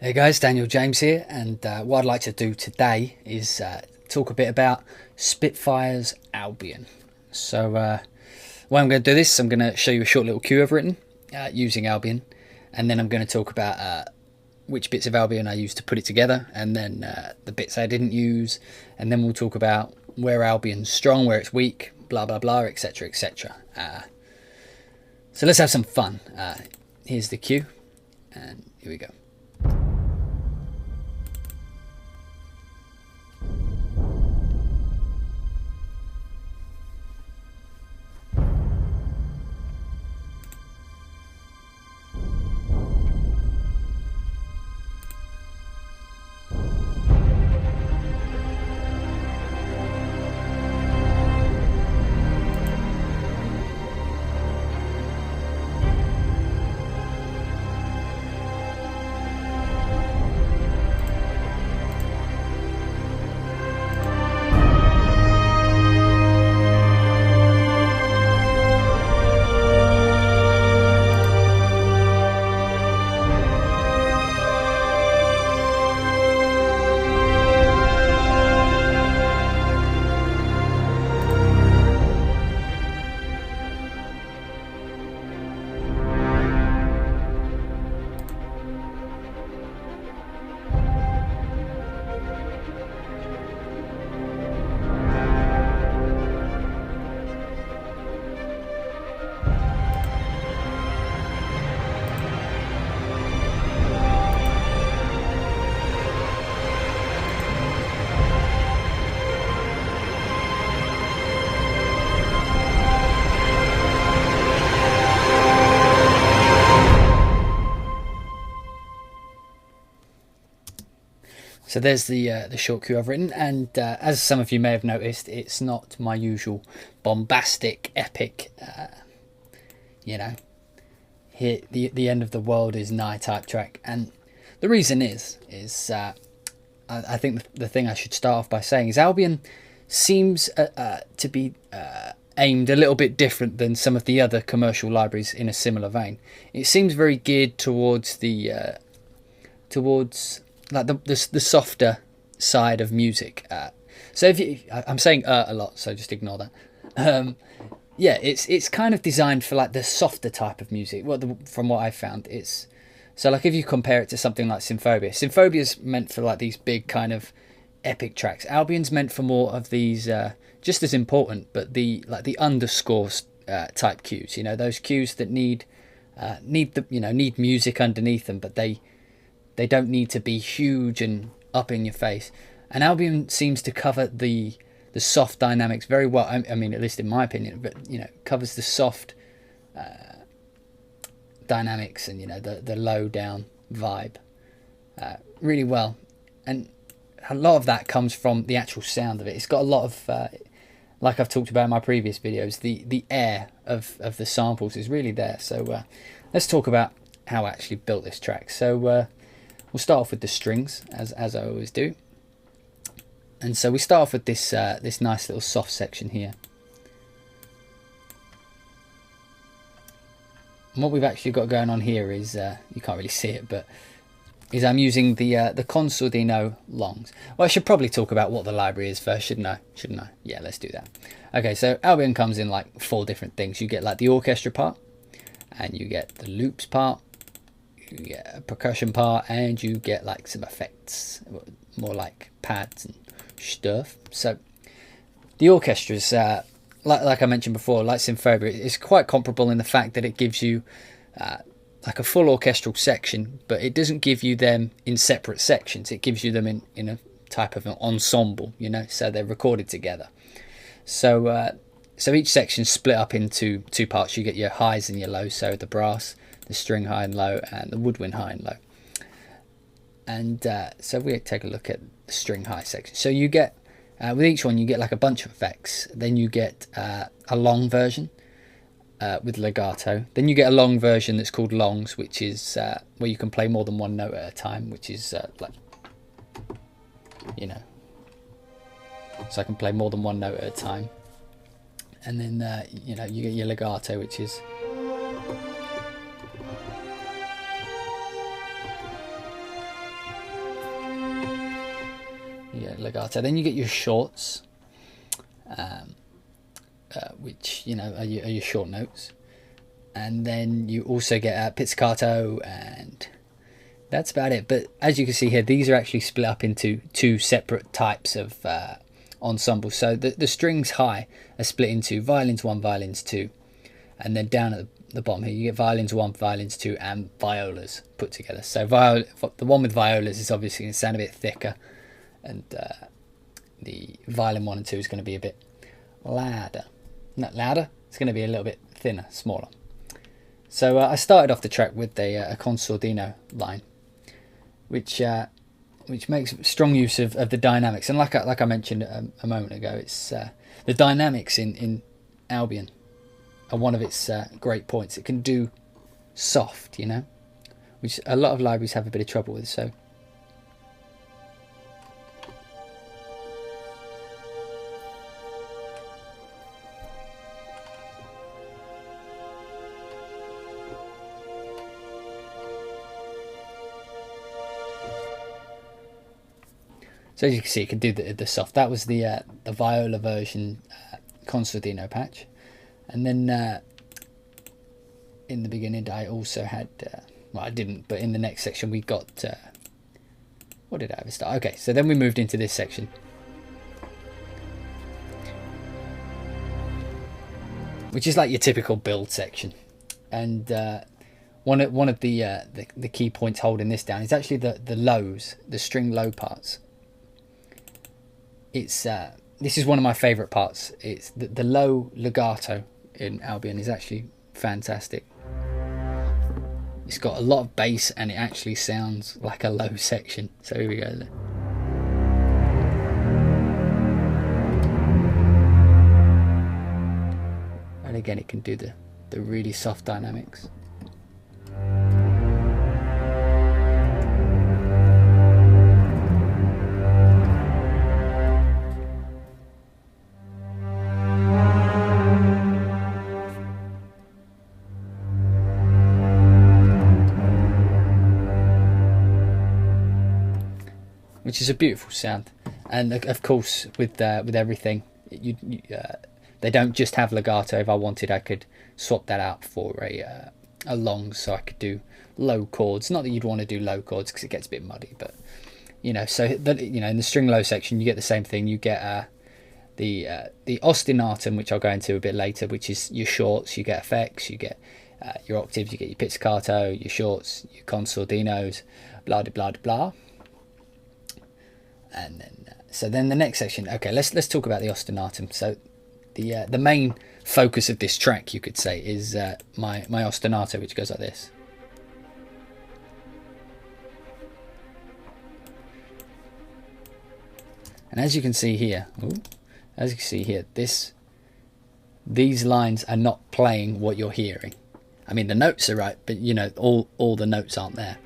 Hey guys, Daniel James here, and what I'd like to do today is talk a bit about Spitfire's Albion. So, when I'm going to do this, I'm going to show you a short little cue I've written using Albion, and then I'm going to talk about which bits of Albion I used to put it together, and then the bits I didn't use, and then we'll talk about where Albion's strong, where it's weak, blah blah blah, etc. etc. So let's have some fun. Here's the cue, and here we go. So there's the short cue I've written, and as some of you may have noticed, it's not my usual bombastic, epic, here the end of the world is nigh type track. And the reason is I think the thing I should start off by saying is Albion seems to be aimed a little bit different than some of the other commercial libraries in a similar vein. It seems very geared towards the like the softer side of music. So if you, I'm saying a lot, so just ignore that. Yeah, it's kind of designed for like the softer type of music. From what I found, it's so like if you compare it to something like Symphobia's meant for like these big kind of epic tracks. Albion's meant for more of these just as important, but the underscores type cues. Those cues that need music underneath them, but they don't need to be huge and up in your face. And Albion seems to cover the soft dynamics very well. I mean, at least in my opinion, but covers the soft dynamics and the low down vibe really well. And a lot of that comes from the actual sound of it. It's got a lot of like I've talked about in my previous videos, the air of the samples is really there. So let's talk about how I actually built this track. So we'll start off with the strings, as I always do. And so we start off with this this nice little soft section here. And what we've actually got going on here is, you can't really see it, but is I'm using the Ostinato longs. Well, I should probably talk about what the library is first, shouldn't I? Yeah, let's do that. Okay, so Albion comes in like 4 different things. You get like the orchestra part, and you get the loops part, you get a percussion part, and you get like some effects, more like pads and stuff. So the orchestra is like I mentioned before, like Symphonia, it's quite comparable in the fact that it gives you like a full orchestral section, but it doesn't give you them in separate sections. It gives you them in a type of an ensemble, so they're recorded together. So each section's split up into 2 parts. You get your highs and your lows, so the brass, the string high and low, and the woodwind high and low. And so we take a look at the string high section. So you get, with each one, you get like a bunch of effects. Then you get a long version with legato. Then you get a long version that's called longs, which is where you can play more than one note at a time, which is like, so I can play more than one note at a time. And then, you get your legato, which is legato. Then you get your shorts, which, you know, are your short notes. And then you also get pizzicato, and that's about it. But as you can see here, these are actually split up into two separate types of ensembles. So the strings high are split into violins 1, violins 2, and then down at the bottom here you get violins 1, violins 2, and violas put together. So the one with violas is obviously going to sound a bit thicker, and the violin 1 and 2 is going to be a bit louder. Not louder, it's going to be a little bit thinner, smaller. So I started off the track with a consordino line, which makes strong use of the dynamics. And like I mentioned a moment ago, it's the dynamics in Albion are one of its great points. It can do soft, you know, which a lot of libraries have a bit of trouble with. So as you can see, it can do the soft. That was the viola version consordino patch. And then in the beginning I also had, well, I didn't, but in the next section we got, what did I ever start? Okay, so then we moved into this section, which is like your typical build section. And one of the key points holding this down is actually the lows, the string low parts. It's this is one of my favourite parts. It's the low legato in Albion is actually fantastic. It's got a lot of bass and it actually sounds like a low section. So here we go. And again, it can do the really soft dynamics. Which is a beautiful sound, and of course with everything, they don't just have legato. If I wanted, I could swap that out for a long, so I could do low chords. Not that you'd want to do low chords because it gets a bit muddy, but you know. So that, you know, in the string low section, you get the same thing. You get the ostinatum, which I'll go into a bit later, which is your shorts. You get effects. You get your octaves. You get your pizzicato, your shorts, your consordinos, blah blah blah blah. And then, so then the next section. Okay, let's talk about the ostinatum. So, the main focus of this track, you could say, is my ostinato, which goes like this. And as you can see here, these lines are not playing what you're hearing. I mean, the notes are right, but you know, all the notes aren't there,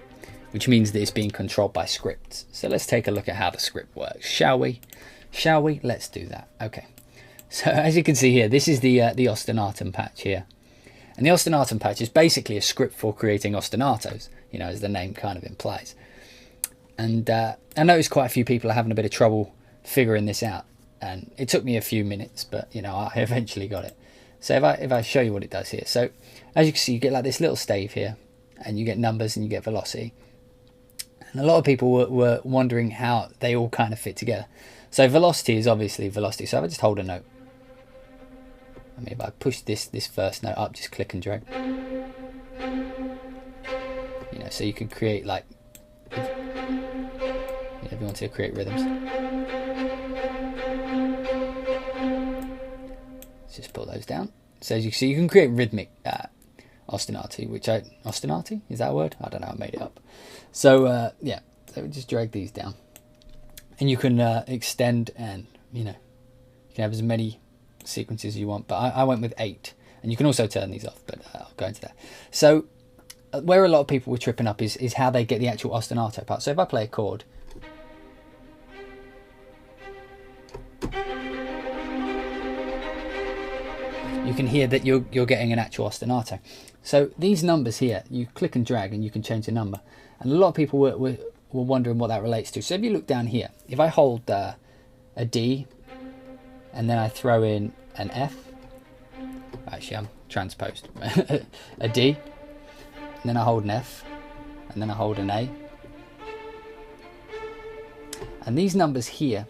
which means that it's being controlled by scripts. So let's take a look at how the script works, shall we? Let's do that. Okay. So as you can see here, this is the ostinatum patch here. And the ostinatum patch is basically a script for creating ostinatos, you know, as the name kind of implies. And I noticed quite a few people are having a bit of trouble figuring this out. And it took me a few minutes, but, you know, I eventually got it. So if I show you what it does here. So as you can see, you get like this little stave here, and you get numbers and you get velocity. And a lot of people were wondering how they all kind of fit together. So velocity is obviously velocity. So if I just hold a note, I mean, if I push this first note up, just click and drag. You know, so you can create like, if you want to create rhythms. Let's just pull those down. So as you see, you can create rhythmic ostinato, ostinato, is that a word? I don't know, I made it up. So yeah, so just drag these down, and you can extend, and you know, you can have as many sequences as you want, but I went with 8, and you can also turn these off, but I'll go into that. So where a lot of people were tripping up is how they get the actual ostinato part. So if I play a chord, you can hear that you're getting an actual ostinato. So these numbers here, you click and drag and you can change the number. And a lot of people were wondering what that relates to. So if you look down here, if I hold a D, and then I throw in an F. Actually, I'm transposed. A D, and then I hold an F, and then I hold an A. And these numbers here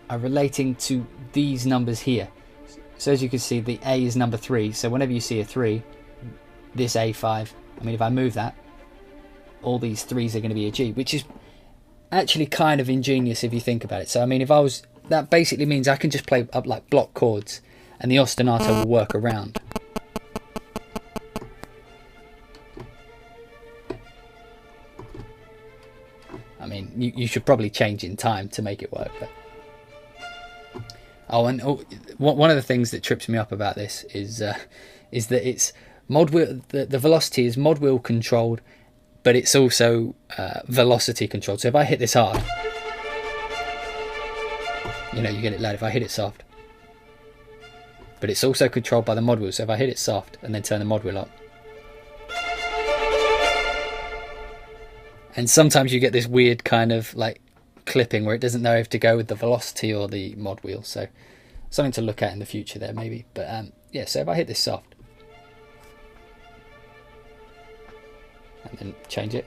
are relating to these numbers here. So as you can see, the A is number 3. So whenever you see a 3, this A5, I mean, if I move that, all these 3s are going to be a G, which is actually kind of ingenious if you think about it. So I mean, if I was, that basically means I can just play up like block chords, and the ostinato will work around. I mean, you should probably change in time to make it work. But one of the things that trips me up about this is that it's mod wheel. The velocity is mod wheel controlled, but it's also velocity controlled. So if I hit this hard, you know, you get it loud. If I hit it soft, but it's also controlled by the mod wheel. So if I hit it soft and then turn the mod wheel up, and sometimes you get this weird kind of like clipping where it doesn't know if to go with the velocity or the mod wheel. So something to look at in the future there maybe. But yeah, so if I hit this soft and then change it,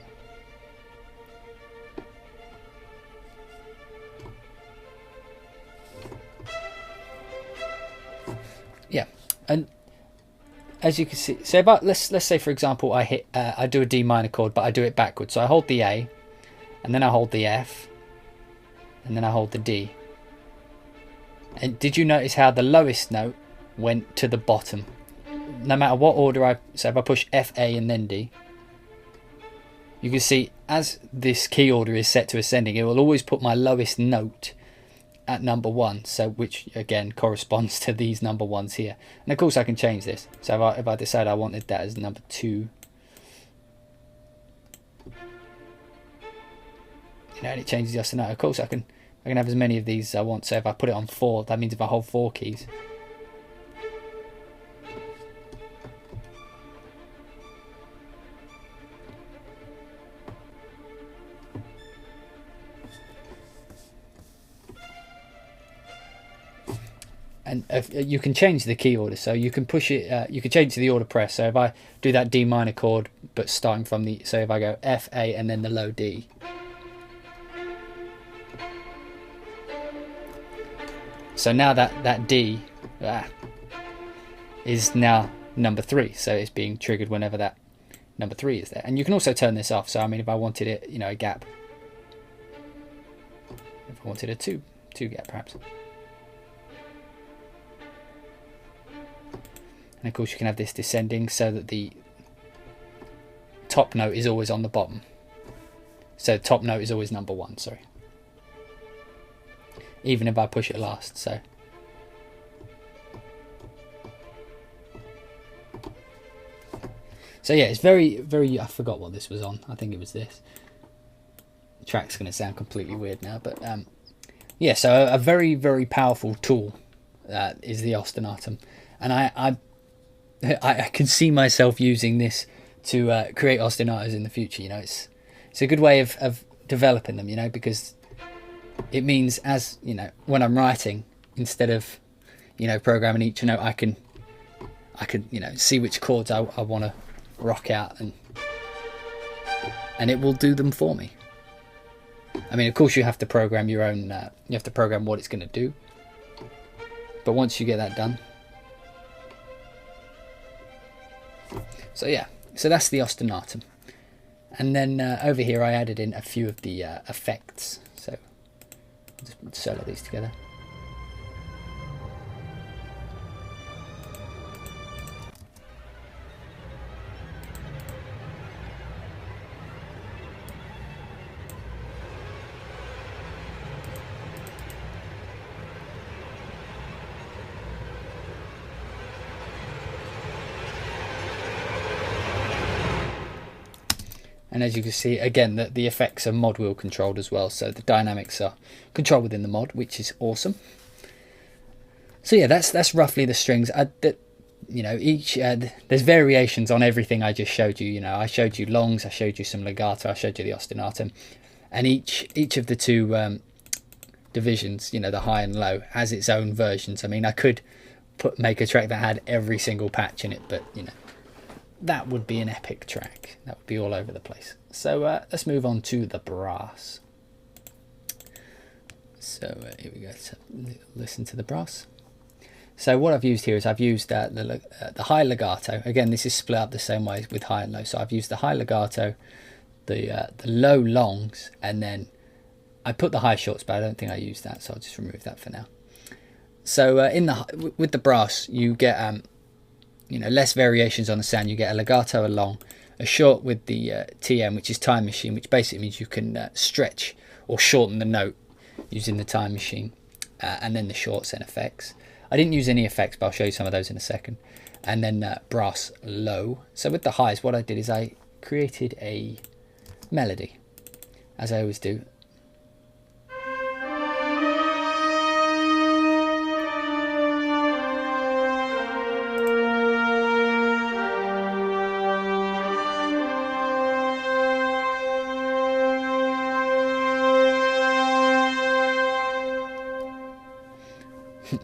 yeah, and as you can see, so about let's say for example I do a D minor chord, but I do it backwards. So I hold the A, and then I hold the F, and then I hold the D. And did you notice how the lowest note went to the bottom? No matter what order so if I push F, A, and then D, you can see as this key order is set to ascending, it will always put my lowest note at number 1, so which again corresponds to these number 1s here. And of course I can change this. So if I decide I wanted that as number 2, you know, and it changes the ostinato. Of course I can have as many of these as I want. So if I put it on 4, that means if I hold 4 keys, and you can change the key order, so you can push it, you can change to the order press. So if I do that D minor chord, but starting from the, so if I go F, A, and then the low D, so now that D is now number 3, so it's being triggered whenever that number 3 is there. And you can also turn this off. So I mean, if I wanted it, you know, a gap, if I wanted a two gap perhaps. And of course you can have this descending so that the top note is always on the bottom. So top note is always number 1, sorry. Even if I push it last, so. So yeah, it's very, very, I forgot what this was on. I think it was this. The track's going to sound completely weird now, but yeah, so a very, very powerful tool is the ostinato. And I can see myself using this to create ostinatos in the future. You know, it's a good way of developing them, you know, because it means, as you know, when I'm writing, instead of, you know, programming each note, I can you know, see which chords I want to rock out, and it will do them for me. I mean, of course you have to program your own, you have to program what it's going to do, but once you get that done. So yeah, so that's the ostinato. And then over here I added in a few of the effects. So I'll just solo these together. And as you can see, again, the effects are mod wheel controlled as well, so the dynamics are controlled within the mod, which is awesome. So yeah, that's roughly the strings. You know, each there's variations on everything I just showed you. You know, I showed you longs, I showed you some legato, I showed you the ostinato, and each of the two divisions, you know, the high and low, has its own versions. I mean, I could make a track that had every single patch in it, but you know, that would be an epic track. That would be all over the place. So let's move on to the brass. So here we go. So listen to the brass. So what I've used here is I've used the high legato. Again, this is split up the same way with high and low. So I've used the high legato, the low longs, and then I put the high shorts, but I don't think I used that, so I'll just remove that for now. So with the brass, you get you know, less variations on the sound. You get a legato, a long, a short with the TM, which is time machine, which basically means you can stretch or shorten the note using the time machine, and then the shorts and effects. I didn't use any effects, but I'll show you some of those in a second. And then brass low. So with the highs, what I did is I created a melody, as I always do.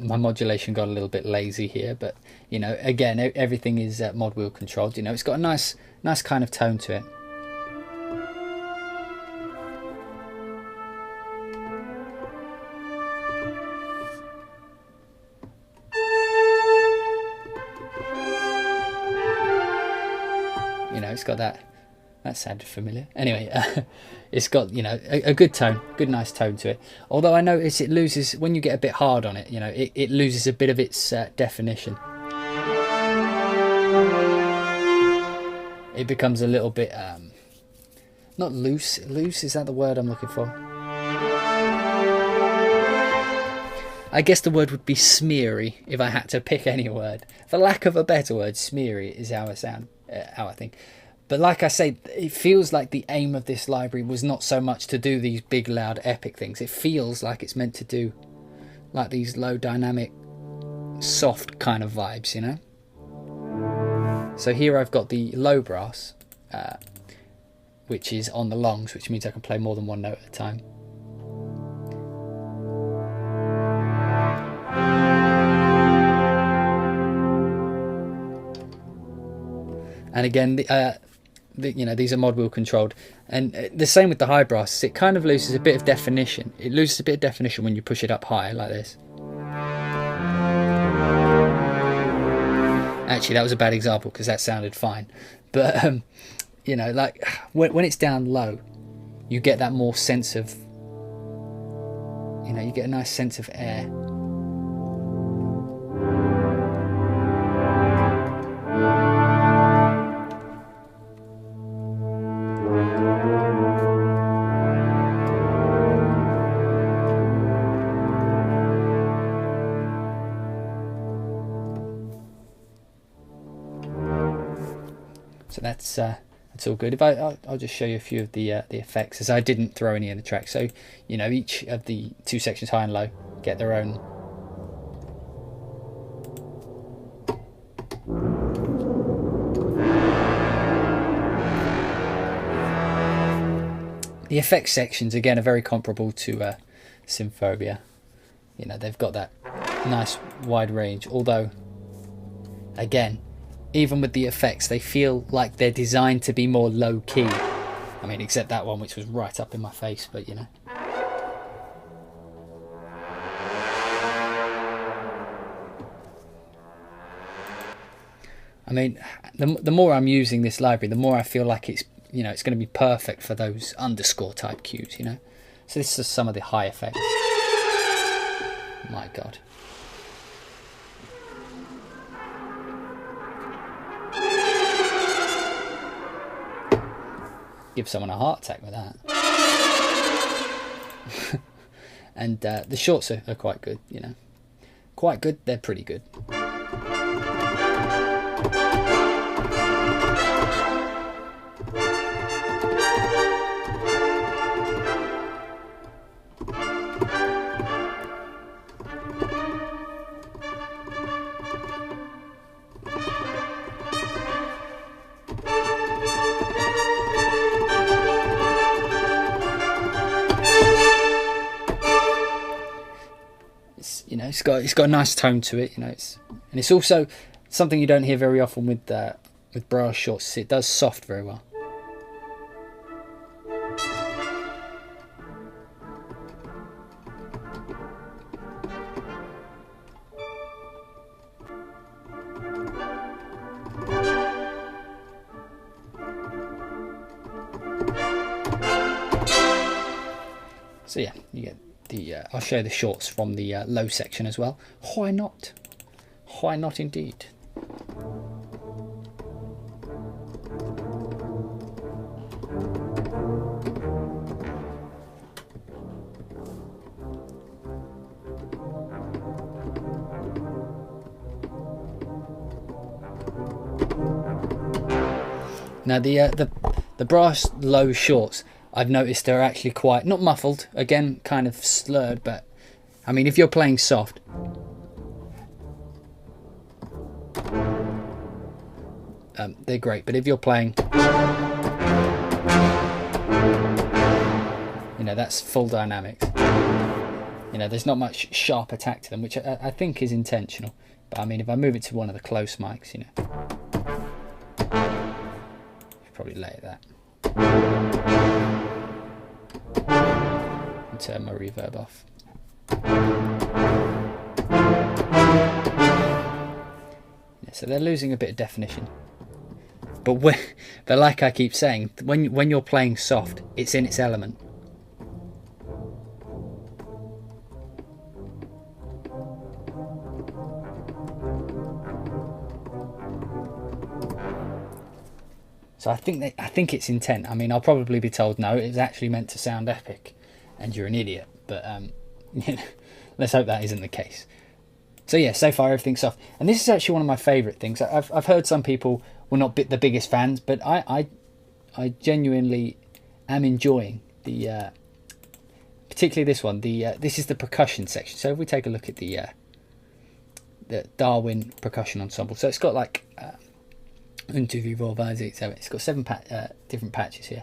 My modulation got a little bit lazy here, but you know, again, everything is mod wheel controlled. You know, it's got a nice kind of tone to it. You know, it's got that sounded familiar. Anyway, it's got, you know, a good tone, good nice tone to it. Although I notice it loses, when you get a bit hard on it, you know, it loses a bit of its definition. It becomes a little bit, not loose, is that the word I'm looking for? I guess the word would be smeary if I had to pick any word. For lack of a better word, smeary is how I think. But like I say, it feels like the aim of this library was not so much to do these big, loud, epic things. It feels like it's meant to do like these low dynamic, soft kind of vibes, you know? So here I've got the low brass, which is on the longs, which means I can play more than one note at a time. And again, you know, these are mod wheel controlled, and the same with the high brass. It kind of loses a bit of definition. It loses a bit of definition when you push it up high like this. Actually, that was a bad example because that sounded fine, but you know, like when it's down low, you get that more sense of, you know, you get a nice sense of air. So that's all good. If I'll just show you a few of the effects, as I didn't throw any in the track. So you know, each of the two sections, high and low, get their own. The effects sections again are very comparable to Symphobia. You know, they've got that nice wide range. Although, again, even with the effects, they feel like they're designed to be more low-key. I mean, except that one, which was right up in my face, but you know. I mean, the more I'm using this library, the more I feel like it's, you know, it's going to be perfect for those underscore type cues, you know. So this is some of the high effects. My God. Give someone a heart attack with that. And the shorts are quite good, you know. Quite good, they're pretty good. you know, it's got a nice tone to it. You know, it's also something you don't hear very often with brass shorts. It does soft very well. So yeah, you get the. I'll show you the shorts from the low section as well. Why not? Why not indeed? Now the brass low shorts, I've noticed they're actually quite, not muffled, again kind of slurred, but I mean if you're playing soft, they're great, but if you're playing, you know, that's full dynamics, you know, there's not much sharp attack to them, which I think is intentional, but I mean if I move it to one of the close mics, you know, probably layer that and turn my reverb off. Yeah, so they're losing a bit of definition, but like I keep saying, when you're playing soft, it's in its element. So I think it's intent. I mean, I'll probably be told no, it's actually meant to sound epic, and you're an idiot. But you know, let's hope that isn't the case. So yeah, so far everything's soft, and this is actually one of my favourite things. I've heard some people were not the biggest fans, but I genuinely am enjoying the particularly this one. This is the percussion section. So if we take a look at the Darwin percussion ensemble, so it's got like. 1, 2, 3, 4, 5, 6, 7. It's got 7 different patches here,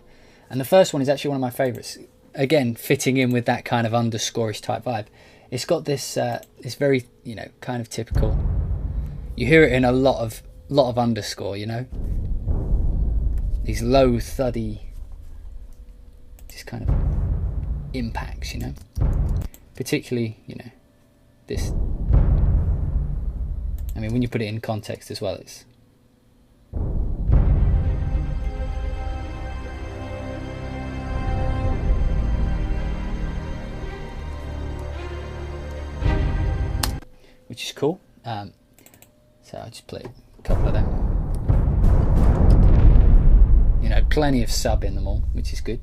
and the first one is actually one of my favourites. Again, fitting in with that kind of underscore-ish type vibe. It's got this this very, you know, kind of typical. You hear it in a lot of underscore, you know. These low thuddy, just kind of impacts, you know. Particularly, you know, this. I mean, when you put it in context as well, it's. Which is cool. So I just play a couple of them. You know, plenty of sub in them all, which is good.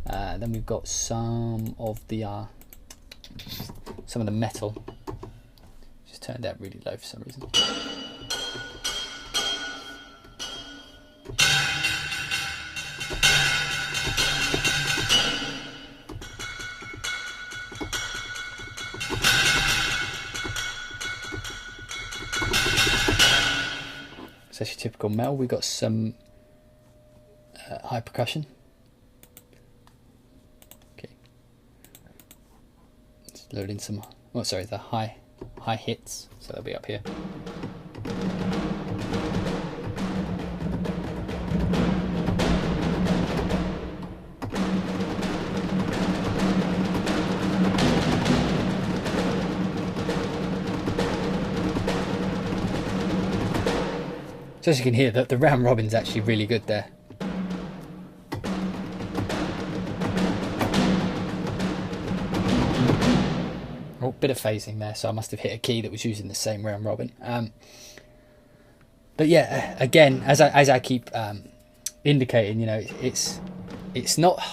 Then we've got some of the metal. Just turned out really low for some reason. It's actually typical metal. We've got some high percussion. Okay, let's load in some. Oh, sorry, the high hits. So they'll be up here. So as you can hear, the round robin's actually really good there. Oh, bit of phasing there, so I must have hit a key that was using the same round robin. But yeah, again, as I keep indicating, you know, it's not.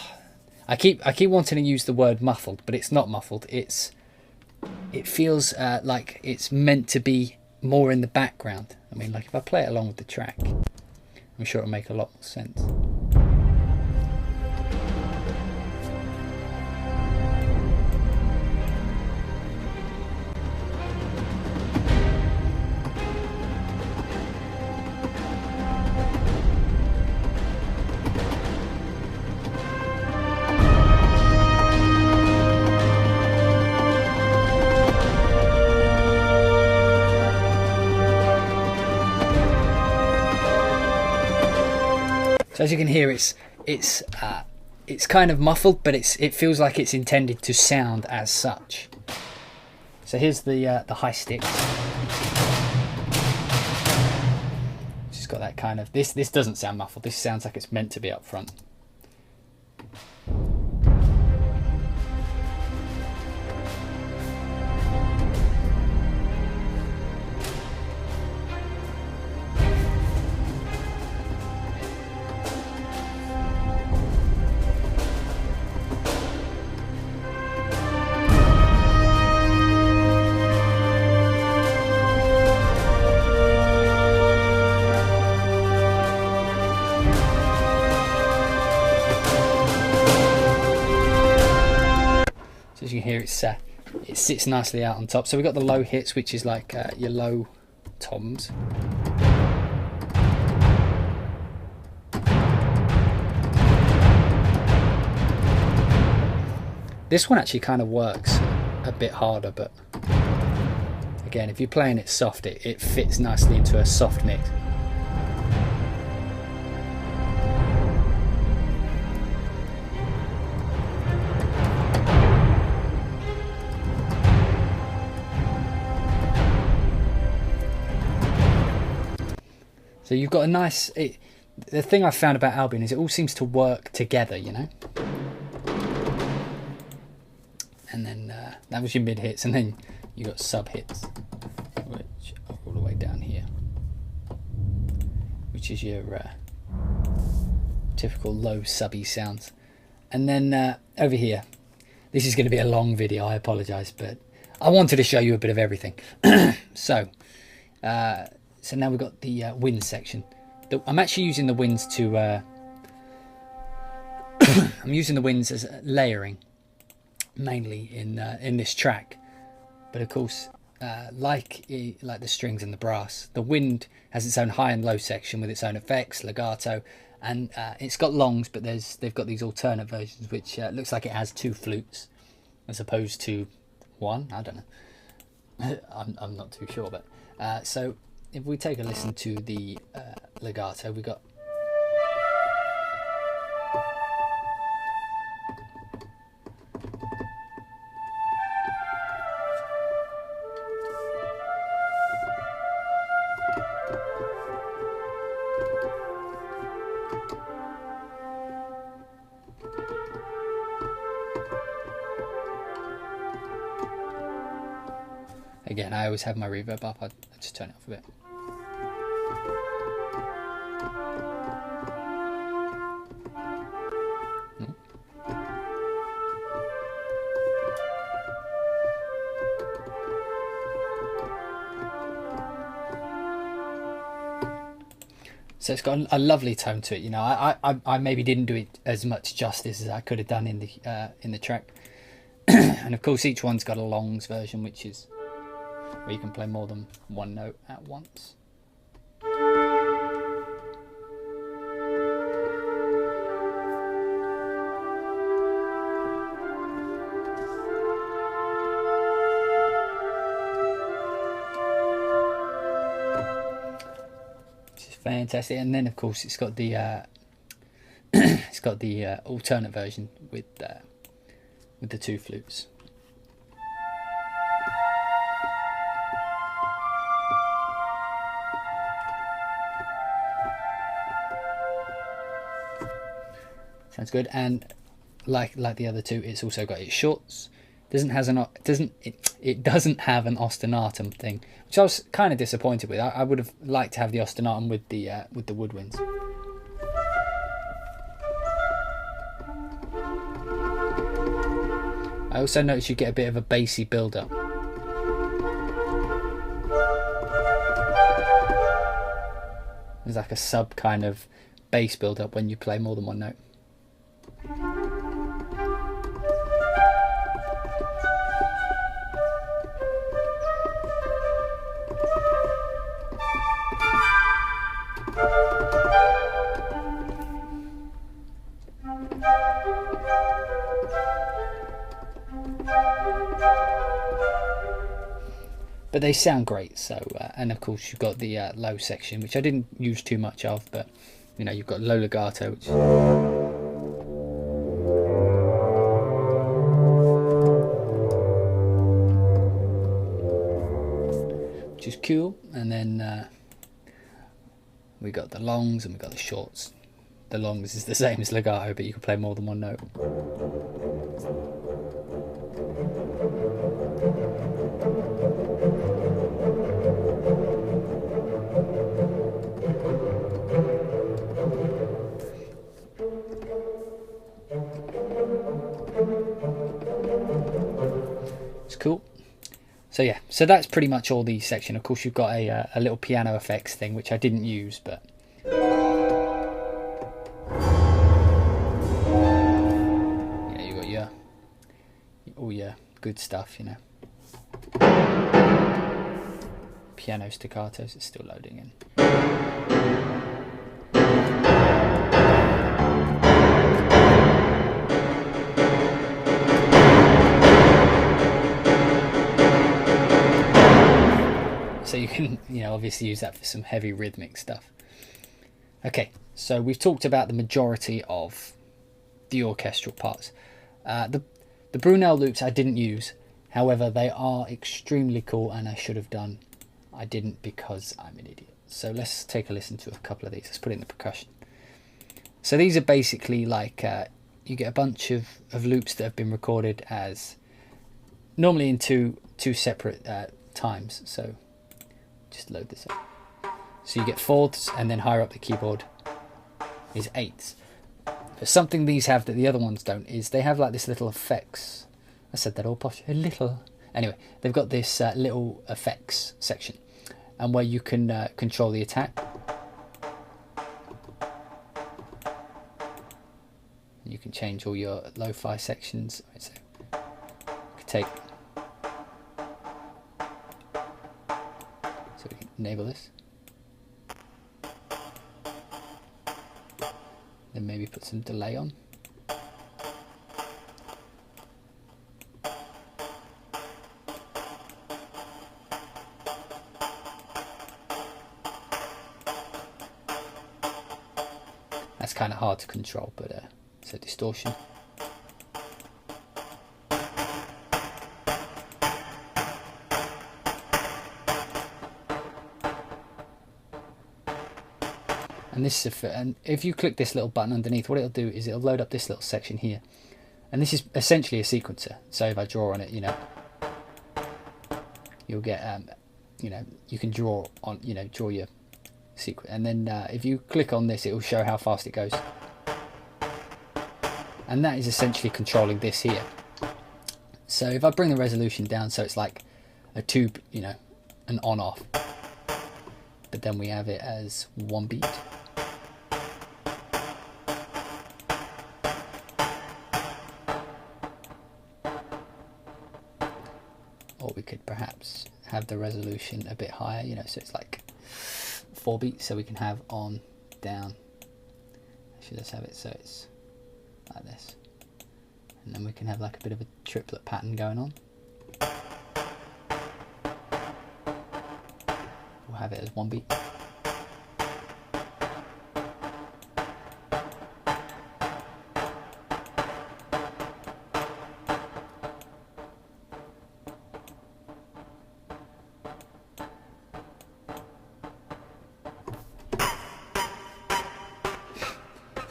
I keep wanting to use the word muffled, but it's not muffled. It feels like it's meant to be more in the background. I mean, like if I play it along with the track, I'm sure it'll make a lot more sense. So as you can hear, it's kind of muffled, but it feels like it's intended to sound as such. So here's the high sticks. Just got that kind of this doesn't sound muffled. This sounds like it's meant to be up front. As you can hear, it sits nicely out on top. So we've got the low hits, which is like your low toms. This one actually kind of works a bit harder, but again, if you're playing it soft, it fits nicely into a soft mix. So you've got a nice... the thing I've found about Albion is it all seems to work together, you know? And then that was your mid hits, and then you got sub hits, which are all the way down here, which is your typical low subby sounds. And then over here, this is going to be a long video, I apologise, but I wanted to show you a bit of everything. So now we've got the winds section. I'm actually using the winds to... I'm using the winds as layering, mainly in this track. But of course, like the strings and the brass, the wind has its own high and low section with its own effects, legato, and it's got longs, but they've got these alternate versions, which looks like it has 2 flutes as opposed to 1. I don't know. I'm not too sure, but so if we take a listen to the legato, we got... Again, I always have my reverb up. I just turn it off a bit. So it's got a lovely tone to it. You know, I maybe didn't do it as much justice as I could have done in the track. And of course, each one's got a longs version, which is where you can play more than one note at once. Which is fantastic. And then of course it's got the alternate version with the 2 flutes. Sounds good. And like the other 2, it's also got its shorts. It doesn't have an ostinatum thing, which I was kind of disappointed with. I would have liked to have the ostinatum with the woodwinds. I also noticed you get a bit of a bassy build-up. There's like a sub kind of bass build-up when you play more than one note. But they sound great. So and of course you've got the low section, which I didn't use too much of, but You know, you've got low legato, which is cool. And then we got the longs and we got the shorts. The longs is the same as legato, but you can play more than one note. It's cool. So yeah, so that's pretty much all the section. Of course, you've got a little piano effects thing, which I didn't use, but yeah, you got your all your good stuff, you know. Piano staccatos, it's still loading in. So you can, you know, obviously use that for some heavy rhythmic stuff. Okay, so we've talked about the majority of the orchestral parts. The Brunel loops I didn't use, however, they are extremely cool, and I should have done. I didn't because I'm an idiot. So let's take a listen to a couple of these. Let's put it in the percussion. So these are basically like, you get a bunch of loops that have been recorded as, normally in two separate times. So just load this up. So you get fourths, and then higher up the keyboard is eighths. But something these have that the other ones don't is they have like this little effects. I said that all posh. A little. Anyway, they've got this little effects section, and where you can control the attack. You can change all your lo-fi sections. So you can take. So we can enable this. Then maybe put some delay on. That's kind of hard to control, but so distortion. And this is and if you click this little button underneath, what it'll do is it'll load up this little section here, and this is essentially a sequencer. So if I draw on it, you know, you'll get you know, you can draw on, you know, draw your sequence, and then if you click on this, it will show how fast it goes, and that is essentially controlling this here. So if I bring the resolution down, so it's like a tube, you know, an on-off, but then we have it as one beat. Or we could perhaps have the resolution a bit higher, you know, so it's like 4 beats, so we can have on, down. Actually, let's have it so it's like this. And then we can have like a bit of a triplet pattern going on. We'll have it as 1 beat.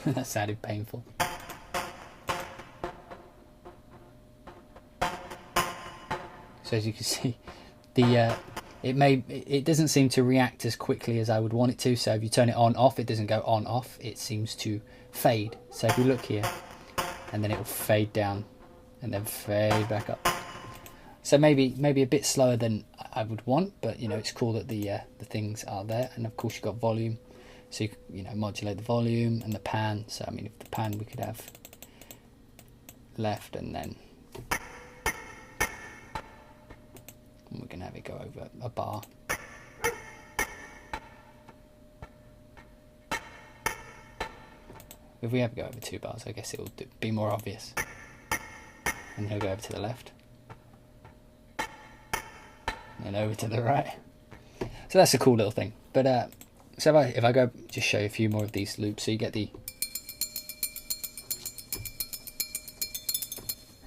That sounded painful. So as you can see, the it doesn't seem to react as quickly as I would want it to. So if you turn it on off, it doesn't go on off. It seems to fade. So if you look here, and then it will fade down, and then fade back up. So maybe a bit slower than I would want, but you know, it's cool that the things are there. And of course you've got volume. So you know, modulate the volume and the pan. So I mean, if the pan we could have left, and then we can have it go over a bar. If we have it go over 2 bars, I guess it will be more obvious. And he'll go over to the left, and over to the right. So that's a cool little thing. But So if I go just show you a few more of these loops, so you get the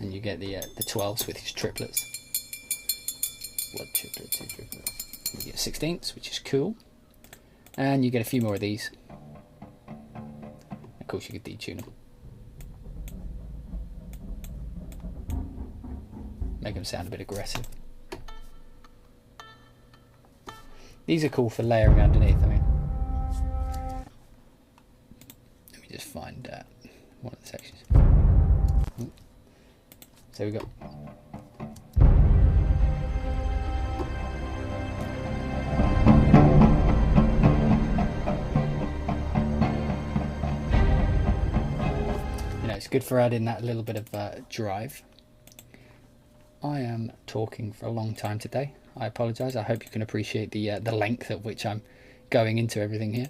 and you get the 12s with his triplets. One triplet, two triplets. And you get 16ths, which is cool, and you get a few more of these. Of course, you could detune them, make them sound a bit aggressive. These are cool for layering underneath. I mean, let me just find one of the sections. So we got. You know, it's good for adding that little bit of drive. I am talking for a long time today. I apologise. I hope you can appreciate the length at which I'm going into everything here.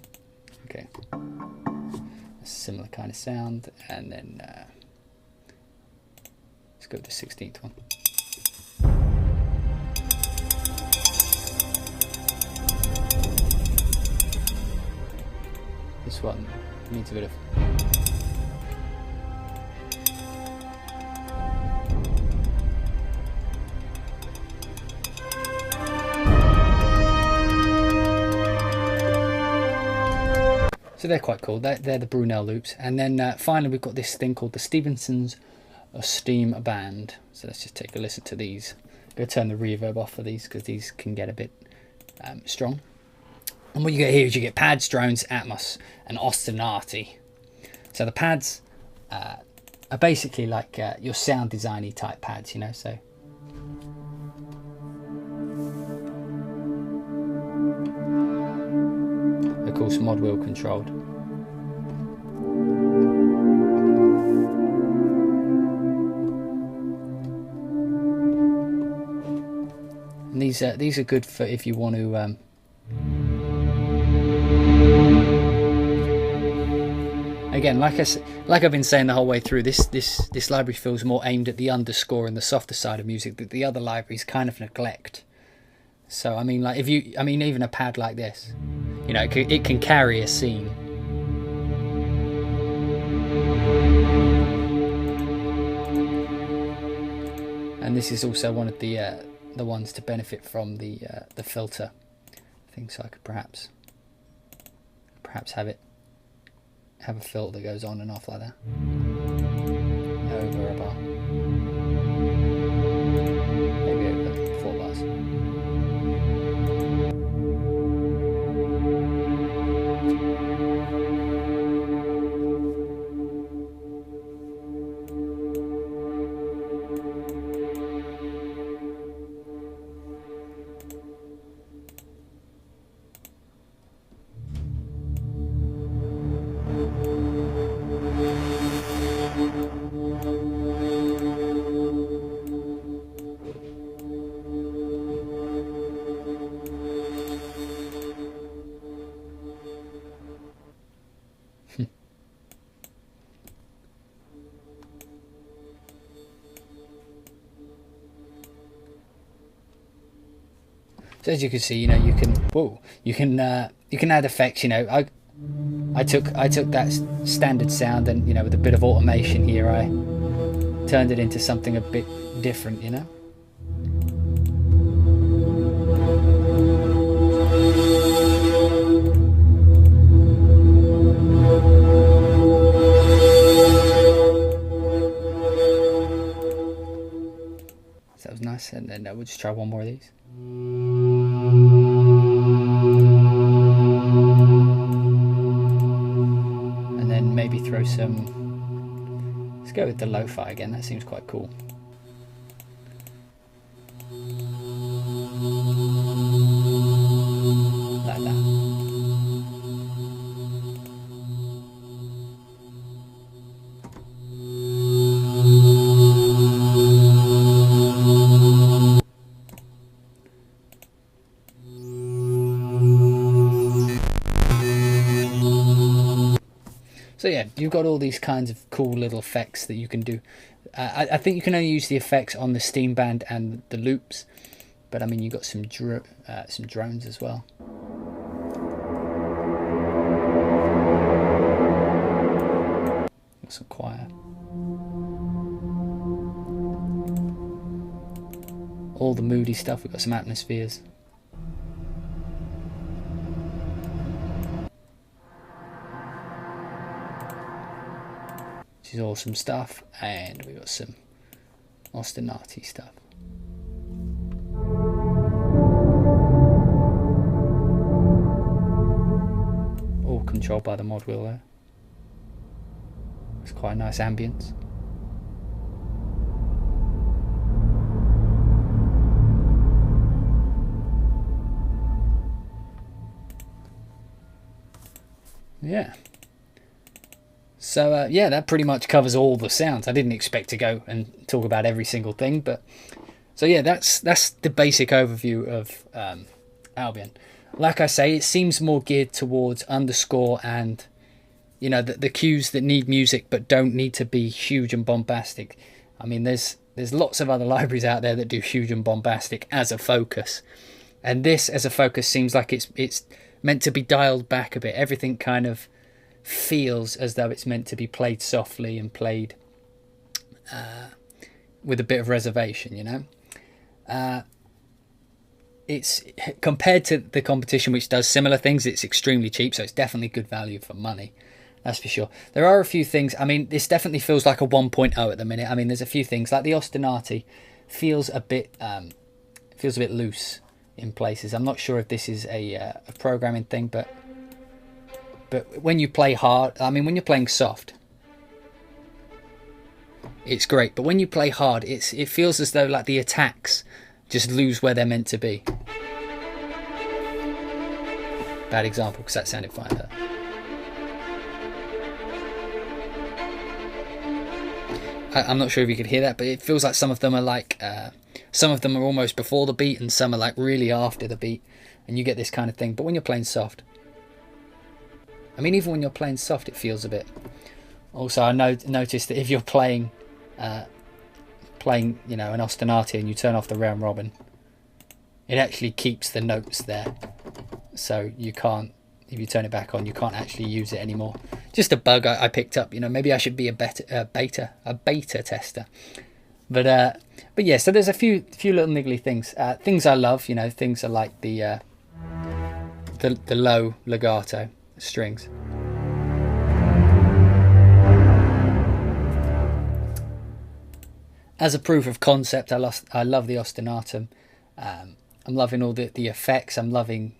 Okay, a similar kind of sound, and then let's go to the 16th one. This one needs a bit of. So they're quite cool. They're the Brunel loops. And then finally we've got this thing called the Stevenson's Steam Band. So let's just take a listen to these. I'm going to turn the reverb off for these because these can get a bit strong. And what you get here is you get pads, drones, Atmos, and Ostinato. So the pads are basically like your sound designy type pads, you know. So of course, mod wheel controlled. And these are good for if you want to. Again, like I've been saying the whole way through, this library feels more aimed at the underscore and the softer side of music that the other libraries kind of neglect. So I mean, like even a pad like this. You know, it can carry a scene. And this is also one of the ones to benefit from the filter thing. So I could perhaps have a filter that goes on and off like that. Over a bar. Maybe over 4 bars. So as you can see, you know, you can add effects. You know, I took that standard sound and, you know, with a bit of automation here, I turned it into something a bit different, you know. So that was nice, and then we'll just try one more of these. And then maybe throw some, let's go with the lo-fi again, that seems quite cool. Like that. So yeah, you've got all these kinds of cool little effects that you can do. I think you can only use the effects on the Steam Band and the loops, but I mean you've got some drones as well. Got some choir. All the moody stuff. We've got some atmospheres. Which is awesome stuff. And we've got some Ostinato stuff. All controlled by the mod wheel there. It's quite a nice ambience. Yeah. So yeah, that pretty much covers all the sounds. I didn't expect to go and talk about every single thing, but so yeah, that's the basic overview of Albion. Like I say, it seems more geared towards underscore and, you know, the cues that need music but don't need to be huge and bombastic. I mean, there's lots of other libraries out there that do huge and bombastic as a focus, and this as a focus seems like it's meant to be dialed back a bit. Everything kind of feels as though it's meant to be played softly and played with a bit of reservation, you know. It's compared to the competition, which does similar things, it's extremely cheap, so it's definitely good value for money, that's for sure. There are a few things, I mean, this definitely feels like a 1.0 at the minute. I mean, there's a few things like the Ostinato feels a bit loose in places. I'm not sure if this is a programming thing, but when you play hard, I mean, when you're playing soft, it's great, but when you play hard, it feels as though like the attacks just lose where they're meant to be. Bad example, because that sounded fine there. I'm not sure if you could hear that, but it feels like some of them are like some of them are almost before the beat and some are like really after the beat, and you get this kind of thing. But when you're playing soft, I mean, even when you're playing soft, it feels a bit. Also, I noticed that if you're playing, you know, an Ostinato and you turn off the round robin, it actually keeps the notes there. So you can't, if you turn it back on, you can't actually use it anymore. Just a bug I picked up. You know, maybe I should be a beta tester. But yeah. So there's a few little niggly things. Things I love. You know, things are like the low legato strings. As a proof of concept, I love the ostinato. I'm loving all the effects. I'm loving.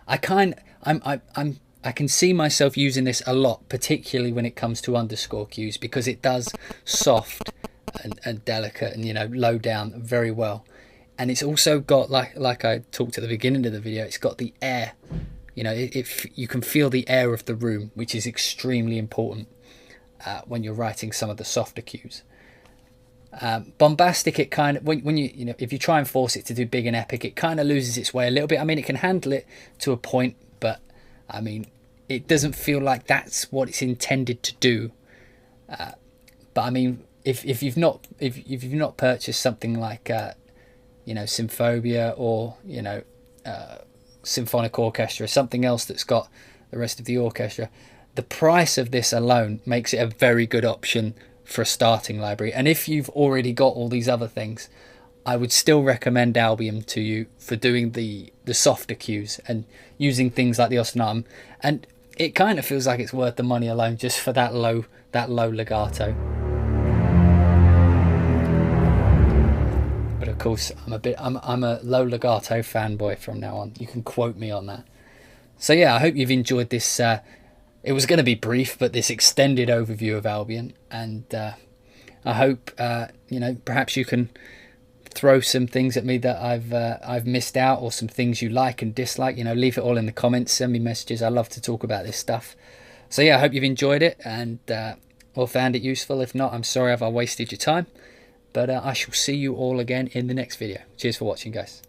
I can see myself using this a lot, particularly when it comes to underscore cues, because it does soft and delicate and, you know, low down very well. And it's also got, like I talked at the beginning of the video, it's got the air. You know, you can feel the air of the room, which is extremely important when you're writing some of the softer cues. Bombastic, it kind of, when you know, if you try and force it to do big and epic, it kind of loses its way a little bit. I mean, it can handle it to a point, but I mean, it doesn't feel like that's what it's intended to do. But I mean, if you've not purchased something like you know, Symphobia or, you know, symphonic orchestra, something else that's got the rest of the orchestra, the price of this alone makes it a very good option for a starting library. And if you've already got all these other things, I would still recommend Albion to you for doing the softer cues and using things like the ostinato. And it kind of feels like it's worth the money alone just for that low legato. But of course, I'm a low legato fanboy from now on. You can quote me on that. So yeah, I hope you've enjoyed this. It was going to be brief, but this extended overview of Albion, and I hope you know, perhaps you can throw some things at me that I've missed out, or some things you like and dislike. You know, leave it all in the comments. Send me messages. I love to talk about this stuff. So yeah, I hope you've enjoyed it and or found it useful. If not, I'm sorry if I wasted your time. But I shall see you all again in the next video. Cheers for watching, guys.